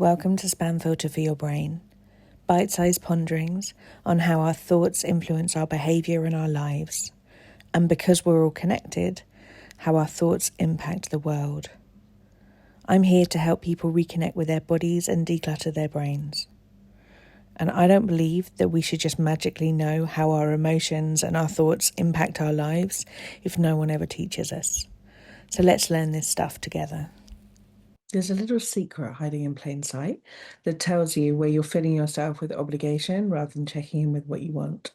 Welcome to Spam Filter for Your Brain, bite-sized ponderings on how our thoughts influence our behaviour and our lives, and because we're all connected, how our thoughts impact the world. I'm here to help people reconnect with their bodies and declutter their brains. And I don't believe that we should just magically know how our emotions and our thoughts impact our lives if no one ever teaches us. So let's learn this stuff together. There's a little secret hiding in plain sight that tells you where you're filling yourself with obligation rather than checking in with what you want.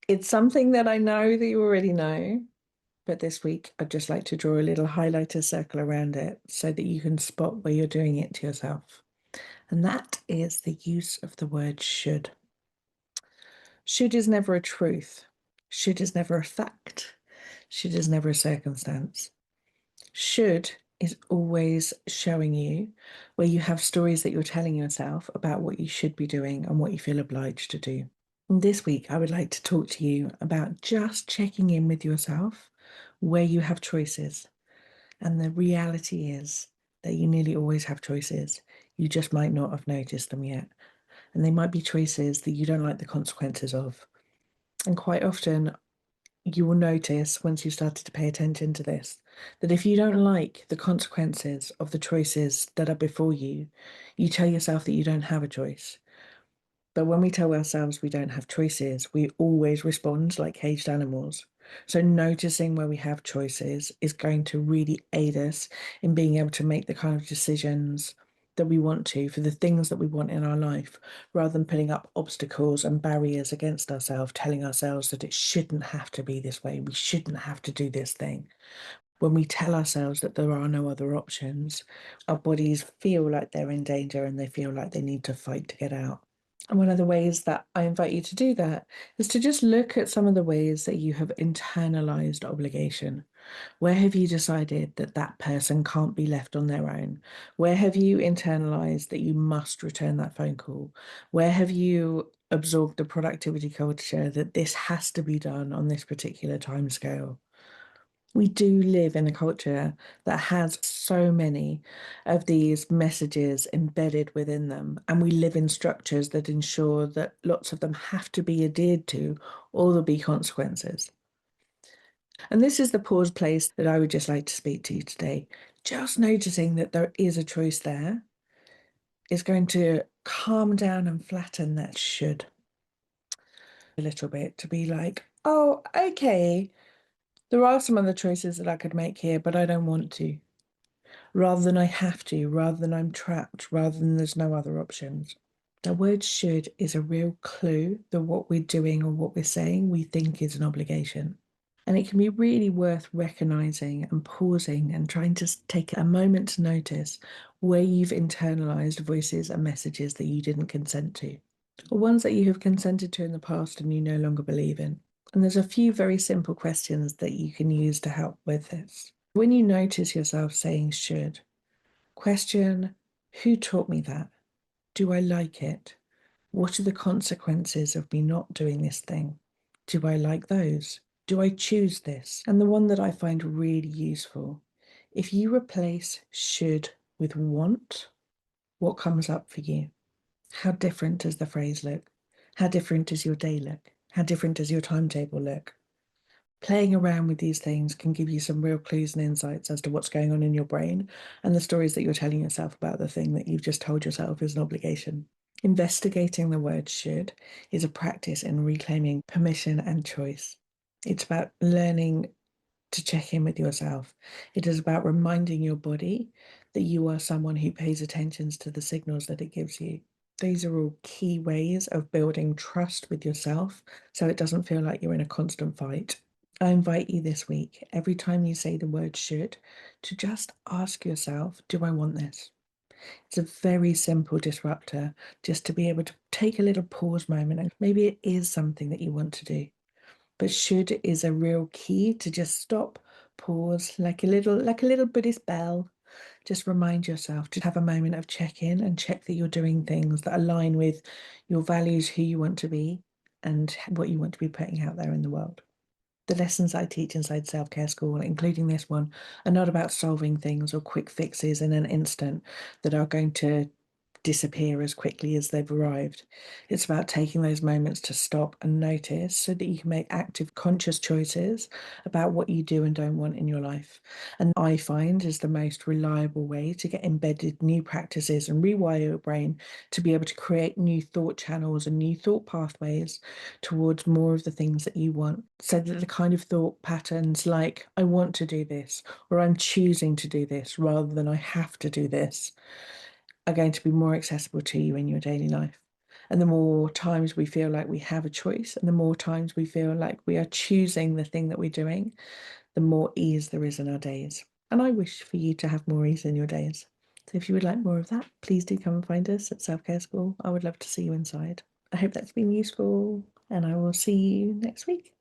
It's something that I know that you already know, but this week I'd just like to draw a little highlighter circle around it so that you can spot where you're doing it to yourself. And that is the use of the word should. Should is never a truth. Should is never a fact. Should is never a circumstance. Should is always showing you where you have stories that you're telling yourself about what you should be doing and what you feel obliged to do. And this week, I would like to talk to you about just checking in with yourself where you have choices. And the reality is that you nearly always have choices. You just might not have noticed them yet. And they might be choices that you don't like the consequences of. And quite often, you will notice once you've started to pay attention to this, that if you don't like the consequences of the choices that are before you, you tell yourself that you don't have a choice. But when we tell ourselves we don't have choices, we always respond like caged animals. So noticing where we have choices is going to really aid us in being able to make the kind of decisions that we want to for the things that we want in our life, rather than putting up obstacles and barriers against ourselves, telling ourselves that it shouldn't have to be this way, we shouldn't have to do this thing. When we tell ourselves that there are no other options, our bodies feel like they're in danger and they feel like they need to fight to get out. And one of the ways that I invite you to do that is to just look at some of the ways that you have internalized obligation. Where have you decided that that person can't be left on their own? Where have you internalized that you must return that phone call? Where have you absorbed the productivity culture that this has to be done on this particular timescale? We do live in a culture that has so many of these messages embedded within them, and we live in structures that ensure that lots of them have to be adhered to, or there'll be consequences. And this is the pause place that I would just like to speak to you today. Just noticing that there is a choice there is going to calm down and flatten that should a little bit, to be like, oh, okay, there are some other choices that I could make here, but I don't want to. Rather than I have to, rather than I'm trapped, rather than there's no other options. The word should is a real clue that what we're doing or what we're saying we think is an obligation. And it can be really worth recognizing and pausing and trying to take a moment to notice where you've internalized voices and messages that you didn't consent to, or ones that you have consented to in the past and you no longer believe in. And there's a few very simple questions that you can use to help with this. When you notice yourself saying should, question, who taught me that? Do I like it? What are the consequences of me not doing this thing? Do I like those? Do I choose this? And the one that I find really useful, if you replace should with want, what comes up for you? How different does the phrase look? How different does your day look? How different does your timetable look? Playing around with these things can give you some real clues and insights as to what's going on in your brain and the stories that you're telling yourself about the thing that you've just told yourself is an obligation. Investigating the word should is a practice in reclaiming permission and choice. It's about learning to check in with yourself. It is about reminding your body that you are someone who pays attention to the signals that it gives you. These are all key ways of building trust with yourself so it doesn't feel like you're in a constant fight. I invite you this week, every time you say the word should, to just ask yourself, do I want this? It's a very simple disruptor, just to be able to take a little pause moment, and maybe it is something that you want to do. But should is a real key to just stop, pause, like a little Buddhist bell. Just remind yourself to have a moment of check-in and check that you're doing things that align with your values, who you want to be, and what you want to be putting out there in the world. The lessons I teach inside Self-Care School, including this one, are not about solving things or quick fixes in an instant that are going to disappear as quickly as they've arrived. It's about taking those moments to stop and notice so that you can make active, conscious choices about what you do and don't want in your life. And I find is the most reliable way to get embedded new practices and rewire your brain to be able to create new thought channels and new thought pathways towards more of the things that you want. So that the kind of thought patterns like, I want to do this, or I'm choosing to do this rather than I have to do this, are going to be more accessible to you in your daily life. And the more times we feel like we have a choice, and the more times we feel like we are choosing the thing that we're doing, the more ease there is in our days. And I wish for you to have more ease in your days. So if you would like more of that, please do come and find us at Self Care School. I would love to see you inside. I hope that's been useful, and I will see you next week.